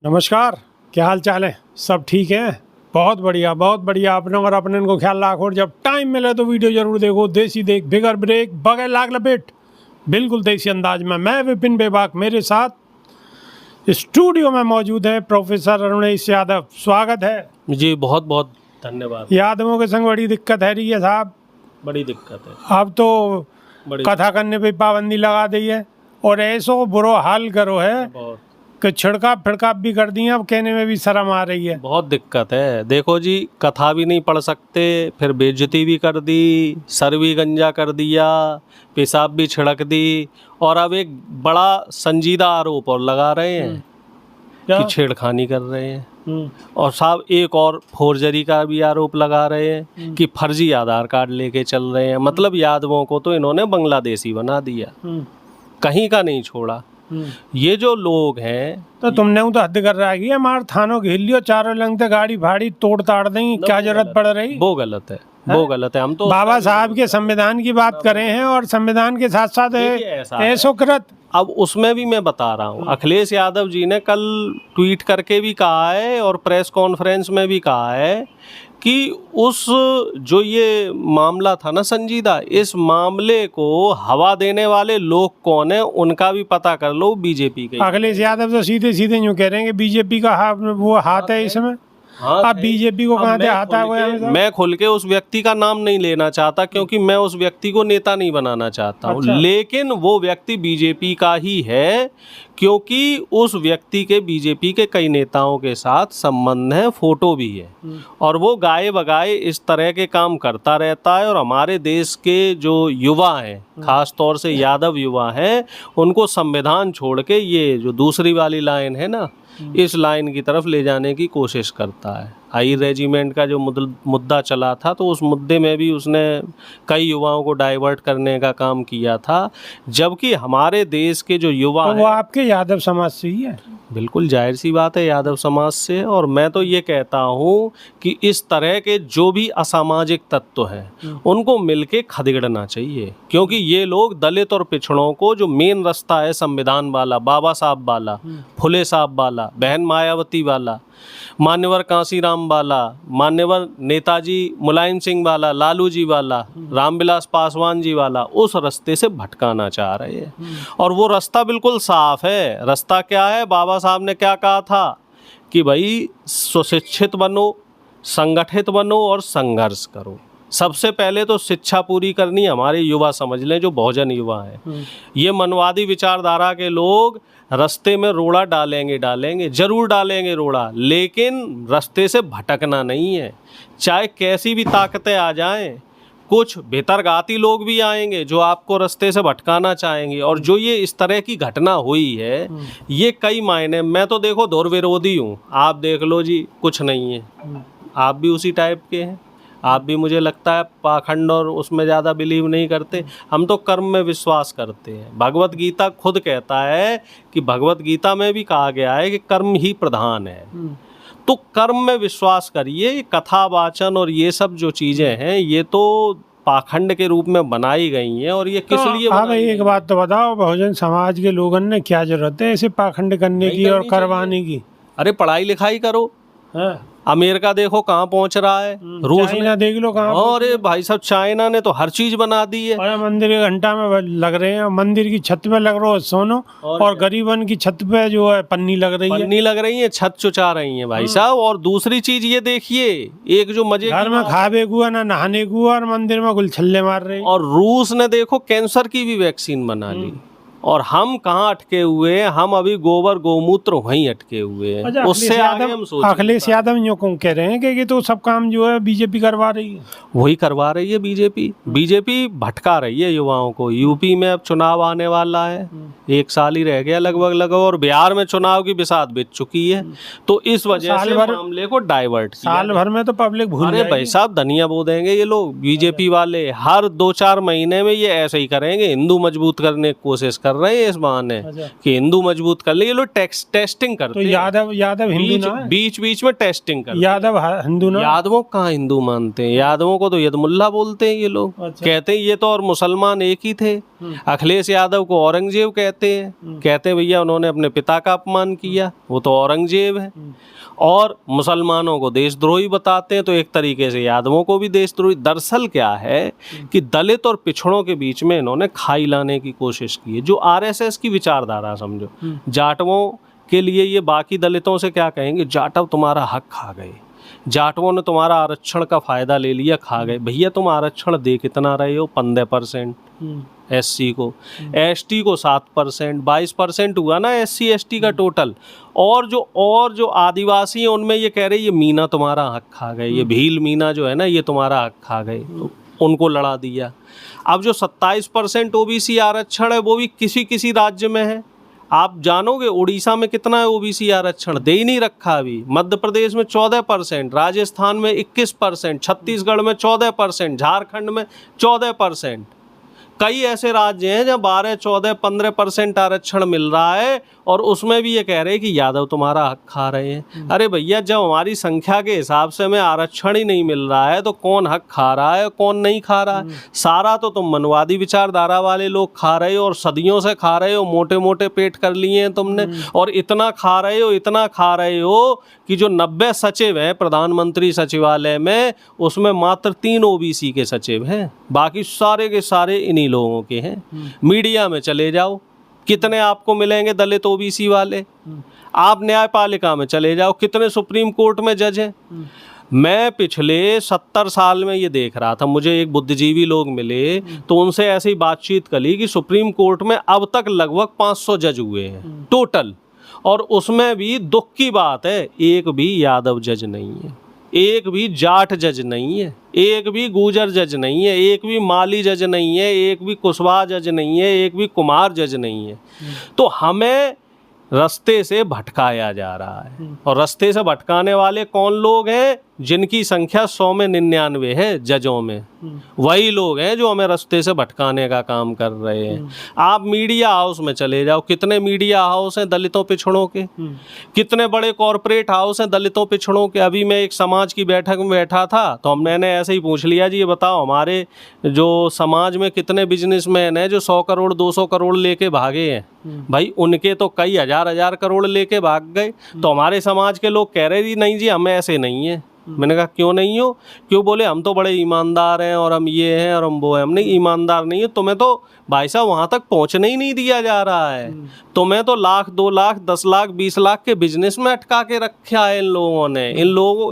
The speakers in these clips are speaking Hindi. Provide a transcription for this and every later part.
नमस्कार, क्या हाल चाल है? सब ठीक है? बहुत बढ़िया। अपने और अपने को ख्याल रखो और जब टाइम मिले तो वीडियो जरूर देखो। देसी देख बिगर ब्रेक बगैर लाग लपेट, बिल्कुल देसी अंदाज में। मैं विपिन बेबाक, मेरे साथ स्टूडियो में मौजूद है प्रोफेसर अरुणेश यादव। स्वागत है जी, बहुत बहुत धन्यवाद। यादवों के संग बड़ी दिक्कत है रही है साहब, बड़ी दिक्कत है। अब तो बड़ी कथा करने पे पाबंदी लगा दी है और ऐसो बुरो हाल करो है बहुत कि छिड़काव फिड़काव भी कर दी है। अब कहने में भी शर्म आ रही है। बहुत दिक्कत है। देखो जी, कथा भी नहीं पढ़ सकते, फिर बेइज्जती भी कर दी, सर भी गंजा कर दिया, पेशाब भी छिड़क दी, और अब एक बड़ा संजीदा आरोप और लगा रहे हैं क्या? कि छेड़खानी कर रहे हैं। और साहब एक और फोर्जरी का भी आरोप लगा रहे हैं कि फर्जी आधार कार्ड लेके चल रहे हैं। मतलब यादवों को तो इन्होंने बांग्लादेशी बना दिया, कहीं का नहीं छोड़ा। ये जो लोग हैं, तो तुमने तो हद कर रहा है हमारे थानों घेर लियो, चारों लंग तक गाड़ी भाड़ी तोड़ ताड़ देंगी, क्या जरूरत पड़ रही? वो गलत है, वो गलत है। हम तो बाबा साहब के संविधान की बात कर रहे हैं और संविधान के साथ साथ ऐसो कृत। अब उसमें भी मैं बता रहा हूँ, अखिलेश यादव जी ने कल ट्वीट करके भी कहा है और प्रेस कॉन्फ्रेंस में भी कहा है कि उस जो ये मामला था ना संजीदा, इस मामले को हवा देने वाले लोग कौन है उनका भी पता कर लो। बीजेपी के अखिलेश यादव तो सीधे सीधे यूँ कह रहे हैं कि बीजेपी का वो हाथ है इसमें। हाँ, अब बीजेपी को कहाँ से हाथ आ गया? मैं खुल के उस व्यक्ति का नाम नहीं लेना चाहता क्योंकि मैं उस व्यक्ति को नेता नहीं बनाना चाहता हूँ। अच्छा। लेकिन वो व्यक्ति बीजेपी का ही है क्योंकि उस व्यक्ति के बीजेपी के कई नेताओं के साथ संबंध है, फोटो भी है, और वो गाए बगाए इस तरह के काम करता रहता है। और हमारे देश के जो युवा हैं, खास तौर से यादव युवा हैं, उनको संविधान छोड़ के ये जो दूसरी वाली लाइन है ना, इस लाइन की तरफ ले जाने की कोशिश करता है। हाई रेजिमेंट का जो मुद्दा चला था, तो उस मुद्दे में भी उसने कई युवाओं को डाइवर्ट करने का काम किया था, जबकि हमारे देश के जो युवा तो वो आपके यादव समाज से ही है। बिल्कुल जाहिर सी बात है, यादव समाज से। और मैं तो ये कहता हूँ कि इस तरह के जो भी असामाजिक तत्व हैं उनको मिलके खदेड़ना चाहिए, क्योंकि ये लोग दलित और पिछड़ों को जो मेन रास्ता है संविधान वाला, बाबा साहब वाला, फुले साहब वाला, बहन मायावती वाला, मान्यवर कांसीराम वाला, मान्यवर नेताजी मुलायम सिंह वाला, लालू जी वाला, रामविलास पासवान जी वाला, उस रास्ते से भटकाना चाह रहे हैं। और वो रास्ता बिल्कुल साफ है। रास्ता क्या है? बाबा साहब ने क्या कहा था कि भाई सुशिक्षित बनो, संगठित बनो और संघर्ष करो। सबसे पहले तो शिक्षा पूरी करनी हमारे युवा समझ लें, जो बहुजन युवा हैं। ये मनवादी विचारधारा के लोग रास्ते में रोड़ा डालेंगे, जरूर डालेंगे रोड़ा, लेकिन रास्ते से भटकना नहीं है। चाहे कैसी भी ताकतें आ जाएं, कुछ भीतरघाती लोग भी आएंगे जो आपको रास्ते से भटकाना चाहेंगे। और जो ये इस तरह की घटना हुई है, ये कई मायने, मैं तो देखो धुर विरोधी हूँ, आप देख लो जी, कुछ नहीं है। आप भी उसी टाइप के हैं, आप भी मुझे लगता है पाखंड और उसमें ज़्यादा बिलीव नहीं करते। हम तो कर्म में विश्वास करते हैं। भगवत गीता खुद कहता है कि भगवत गीता में भी कहा गया है कि कर्म ही प्रधान है। तो कर्म में विश्वास करिए। कथा वाचन और ये सब जो चीज़ें हैं, ये तो पाखंड के रूप में बनाई गई हैं। और ये किस लिए हाँ भाई, एक बात तो बताओ, बहुजन समाज के लोगों ने क्या जरूरत है ऐसे पाखंड करने की और करवाने की? अरे पढ़ाई लिखाई करो। अमेरिका देखो कहाँ पहुंच रहा है, रूस ने देख लो कहाँ। अरे भाई साहब, चाइना ने तो हर चीज बना दी है। और मंदिर के घंटा में लग रहे हैं, मंदिर की छत पे लग रहा है सोनो, और गरीबन की छत पे जो है पन्नी लग रही है, छत चुचा रही है भाई साहब। और दूसरी चीज ये देखिए, एक जो मजे घर में खावे गुआ ना नहाने गुआ, और मंदिर में गुलछल्ले मार रहे हैं। और रूस ने देखो कैंसर की भी वैक्सीन बना ली। और हम कहाँ अटके हुए हैं? हम अभी गोबर गोमूत्र वहीं अटके हुए हैं। अच्छा, उससे आगे हम सोचें। अखिलेश यादव यूँ कह रहे हैं कि तो सब काम जो है बीजेपी करवा रही है। वही करवा रही है बीजेपी भटका रही है युवाओं को। यूपी में अब चुनाव आने वाला है, 1 साल ही रह गया लगभग, और बिहार में चुनाव की बिसात बिछ चुकी है। तो इस वजह से मामले को डाइवर्ट किया। साल भर में तो पब्लिक भूल जाएगी। अरे भाई साहब, धनिया बो देंगे ये लोग बीजेपी वाले। हर 2-4 महीने में ये ऐसे ही करेंगे, हिंदू मजबूत करने की कोशिश कर कर रहे हैं इस बहाने अच्छा। कि हिंदू मजबूत कर ले। ये लोग टेस्टिंग तो करते हैं, यादव हिंदू ना है? बीच बीच में टेस्टिंग करते हैं। हिंदू ना? यादवों को कहाँ हिंदू मानते हैं, यादवों को तो यदमुल्ला बोलते हैं ये लोग। अच्छा। कहते हैं ये तो और मुसलमान एक ही थे। अखिलेश यादव को औरंगजेब कहते हैं, कहते हैं भैया उन्होंने अपने पिता का अपमान किया, वो तो औरंगजेब है। और मुसलमानों को देशद्रोही बताते हैं, तो एक तरीके से यादवों को भी देशद्रोही। दरअसल क्या है कि दलित और पिछड़ों के बीच में इन्होंने खाई लाने की कोशिश की है, जो आरएसएस की विचारधारा समझो। जाटवों के लिए ये बाकी दलितों से क्या कहेंगे, जाटव तुम्हारा हक खा गए, जाटवों ने तुम्हारा आरक्षण का फायदा ले लिया, खा गए। भैया तुम आरक्षण दे कितना रहे हो? 15% एससी को, एसटी को 7%, 22% हुआ ना एससी एसटी का टोटल। और जो आदिवासी हैं उनमें ये कह रहे ये मीना तुम्हारा हक खा गए, ये भील मीना जो है ना ये तुम्हारा हक खा गए, तो उनको लड़ा दिया। अब जो 27% ओबीसी आरक्षण है वो भी किसी किसी राज्य में है। आप जानोगे उड़ीसा में कितना है ओबीसी आरक्षण? दे ही नहीं रखा अभी। मध्य प्रदेश में 14%, राजस्थान में 21%, छत्तीसगढ़ में 14%, झारखंड में 14%। कई ऐसे राज्य हैं जहाँ 12, 14, 15% आरक्षण मिल रहा है, और उसमें भी ये कह रहे हैं कि यादव तुम्हारा हक खा रहे हैं। अरे भैया जब हमारी संख्या के हिसाब से हमें आरक्षण ही नहीं मिल रहा है तो कौन हक खा रहा है कौन नहीं खा रहा है? सारा तो तुम मनवादी विचारधारा वाले लोग खा रहे हो, और सदियों से खा रहे हो, मोटे मोटे पेट कर लिए हैं तुमने। और इतना खा रहे हो, इतना खा रहे हो कि जो 90 सचिव हैं प्रधानमंत्री सचिवालय में, उसमें मात्र 3 ओबीसी के सचिव हैं, बाकी सारे के सारे इन्हीं लोगों के हैं। मीडिया में चले जाओ, कितने आपको मिलेंगे दलित ओबीसी वाले? आप न्यायपालिका में चले जाओ, कितने सुप्रीम कोर्ट में जज हैं? मैं पिछले 70 साल में ये देख रहा था, मुझे एक बुद्धिजीवी लोग मिले तो उनसे ऐसे ही बातचीत करी कि सुप्रीम कोर्ट में अब तक लगभग 500 जज हुए हैं टोटल, और उसमें भी दुख की बात है एक भी यादव जज नहीं है, एक भी जाट जज नहीं है, एक भी गुर्जर जज नहीं है, एक भी माली जज नहीं है, एक भी कुशवाहा जज नहीं है, एक भी कुमार जज नहीं है। तो हमें रास्ते से भटकाया जा रहा है, और रास्ते से भटकाने वाले कौन लोग हैं? जिनकी संख्या 100 में 99 है जजों में, वही लोग हैं जो हमें रास्ते से भटकाने का काम कर रहे हैं। आप मीडिया हाउस में चले जाओ, कितने मीडिया हाउस हैं दलितों पिछड़ों के, कितने बड़े कॉरपोरेट हाउस हैं दलितों पिछड़ों के। अभी मैं एक समाज की बैठक में बैठा था तो मैंने ऐसे ही पूछ लिया, जी ये बताओ हमारे जो समाज में कितने बिजनेसमैन हैं जो 100 करोड़ 200 करोड़ लेके भागे हैं? भाई उनके तो कई हजार करोड़ लेके भाग गए। तो हमारे समाज के लोग कह रहे जी नहीं जी हम ऐसे नहीं हैं। मैंने कहा क्यों नहीं हो? क्यों? बोले हम तो बड़े ईमानदार हैं और हम ये हैं और हम वो हैं। हम नहीं ईमानदार नहीं है, तुम्हें तो भाई साहब वहाँ तक पहुँचने ही नहीं दिया जा रहा है। तुम्हें तो लाख 2 लाख 10 लाख 20 लाख के बिजनेस में अटका के रखा है इन लोगों ने।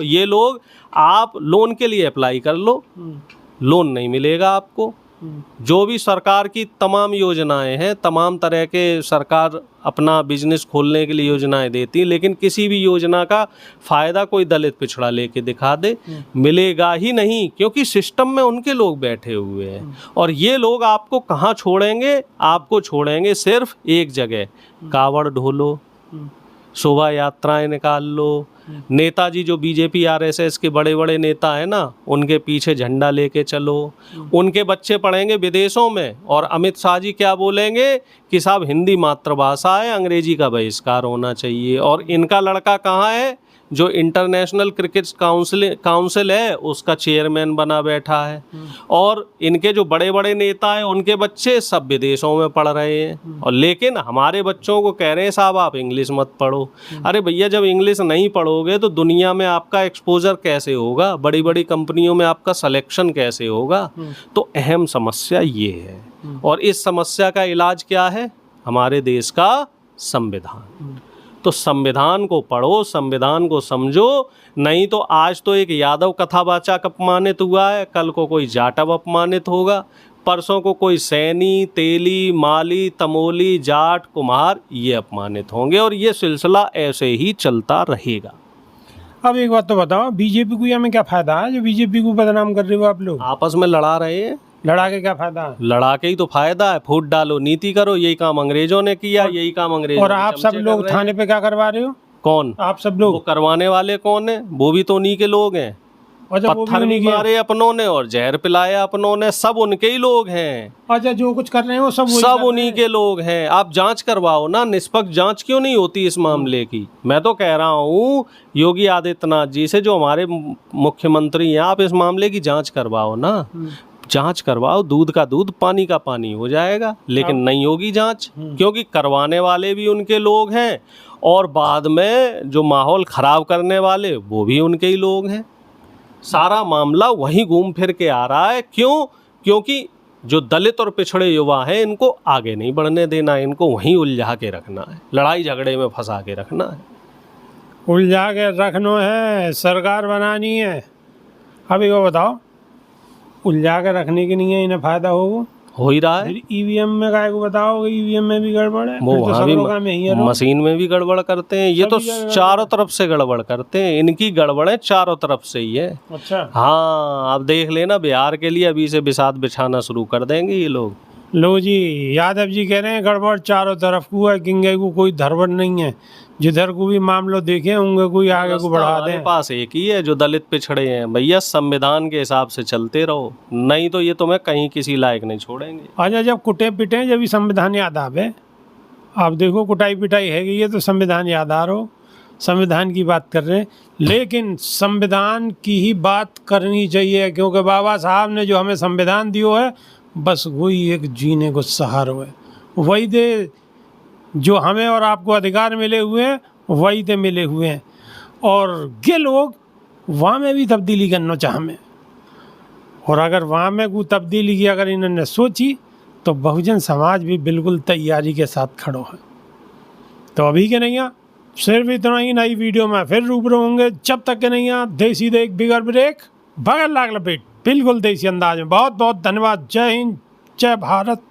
ये लोग आप लोन के लिए अप्लाई कर लो, लोन नहीं मिलेगा आपको। जो भी सरकार की तमाम योजनाएं हैं, तमाम तरह के सरकार अपना बिजनेस खोलने के लिए योजनाएं देती है, लेकिन किसी भी योजना का फ़ायदा कोई दलित पिछड़ा लेके दिखा दे, मिलेगा ही नहीं, क्योंकि सिस्टम में उनके लोग बैठे हुए हैं। और ये लोग आपको कहाँ छोड़ेंगे? आपको छोड़ेंगे सिर्फ एक जगह, कावड़ ढोलो, शोभा यात्राएं निकाल लो, नेताजी जो बीजेपी आरएसएस के बड़े बड़े नेता हैं ना, उनके पीछे झंडा लेके चलो। उनके बच्चे पढ़ेंगे विदेशों में और अमित शाह जी क्या बोलेंगे कि साहब हिंदी मातृभाषा है, अंग्रेजी का बहिष्कार होना चाहिए। और इनका लड़का कहाँ है जो इंटरनेशनल क्रिकेट काउंसिल है उसका चेयरमैन बना बैठा है। और इनके जो बड़े बड़े नेता हैं उनके बच्चे सब विदेशों में पढ़ रहे हैं, और लेकिन हमारे बच्चों को कह रहे हैं साहब आप इंग्लिश मत पढ़ो। अरे भैया जब इंग्लिश नहीं पढ़ोगे तो दुनिया में आपका एक्सपोजर कैसे होगा? बड़ी बड़ी कंपनियों में आपका सिलेक्शन कैसे होगा? तो अहम समस्या ये है, और इस समस्या का इलाज क्या है? हमारे देश का संविधान। तो संविधान को पढ़ो, संविधान को समझो, नहीं तो आज तो एक यादव कथावाचक अपमानित हुआ है, कल को कोई जाटव अपमानित होगा, परसों को कोई सैनी, तेली, माली, तमोली, जाट, कुम्हार ये अपमानित होंगे, और ये सिलसिला ऐसे ही चलता रहेगा। अब एक बात तो बताओ, बीजेपी को हमें क्या फायदा है जो बीजेपी को बदनाम कर रहे हो आप लोग? आपस में लड़ा रहे हैं, लड़ा के क्या फायदा है? लड़ा के ही तो फायदा है। फूट डालो, नीति करो, यही काम अंग्रेजों ने किया, यही काम अंग्रेजों और आप सब लोग थाने पे क्या करवा रहे हो? कौन? आप सब लोग। वो करवाने वाले कौन है? वो भी तो उन्हीं के लोग हैं। अच्छा, वो भी पत्थर भी उन्हीं के हैं। मारे अपनों ने और जहर पिलाया अपनों ने, सब उनके ही लोग हैं। अच्छा, जो कुछ कर रहे हैं वो सब वही सब कर रहे उन्हीं हैं। के लोग हैं। आप जांच करवाओ ना, निष्पक्ष जांच क्यों नहीं होती इस मामले की? मैं तो कह रहा हूँ योगी आदित्यनाथ जी से, जो हमारे मुख्यमंत्री हैं, आप इस मामले की जांच करवाओ ना। जांच करवाओ, दूध का दूध पानी का पानी हो जाएगा। लेकिन नहीं होगी जांच, क्योंकि करवाने वाले भी उनके लोग हैं और बाद में जो माहौल खराब करने वाले वो भी उनके ही लोग हैं। सारा मामला वहीं घूम फिर के आ रहा है। क्यों? क्योंकि जो दलित और पिछड़े युवा हैं, इनको आगे नहीं बढ़ने देना है, इनको वहीं उलझा के रखना है, लड़ाई झगड़े में फंसा के रखना है। उलझा के रखना है, सरकार बनानी है। अभी वो बताओ, उलझा के रखने की नहीं है, इन्हें फायदा होगा। हो ही रहा है। फिर ईवीएम में काय को बताओ, ईवीएम में भी गड़बड़ है। वो फिर तो वहाँ सब भी लोग काम यही है। मशीन में भी गड़बड़ करते हैं। ये तो सभी जगह चारों तरफ से गड़बड़ करते हैं, इनकी गड़बड़ है चारों तरफ से ही है। अच्छा, हाँ, अब देख लेना, बिहार के लिए अभी से बिसात बिछाना शुरू कर देंगे ये लोग। लो जी, यादव जी कह रहे हैं गड़बड़ चारों तरफ को है, किंगे को कोई धड़बड़ नहीं है। जिधर को भी मामलो देखे होंगे, कोई आगे को बढ़ा हमारे दें। पास एक ही है जो दलित पिछड़े हैं। भैया, संविधान के हिसाब से चलते रहो, नहीं तो ये तुम्हें कहीं किसी लायक नहीं छोड़ेंगे। अच्छा, जब कुटे पिटे जब भी संविधान याद आवे। आप देखो, कुटाई पिटाई है कि ये तो संविधान याद आ रहा, संविधान की बात कर रहे हैं। लेकिन संविधान की ही बात करनी चाहिए, क्योंकि बाबा साहब ने जो हमें संविधान दियो है, बस वही एक जीने को सहारा है। वही दे जो हमें और आपको अधिकार मिले हुए हैं, वही दे मिले हुए हैं। और ये लोग वहाँ में भी तब्दीली करना चाहें, और अगर वहाँ में कोई तब्दीली की अगर इन्होंने सोची, तो बहुजन समाज भी बिल्कुल तैयारी के साथ खड़ो है। तो अभी के नहीं, सिर्फ इतना ही। नई वीडियो में फिर रूबरू होंगे। जब तक के नहीं, देसी देख बिगर ब्रेक बगैर लाग लपेट, बिल्कुल देसी अंदाज में। बहुत बहुत धन्यवाद। जय हिंद, जय भारत,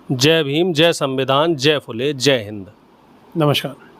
जय भीम, जय संविधान, जय फुले, जय हिंद। नमस्कार।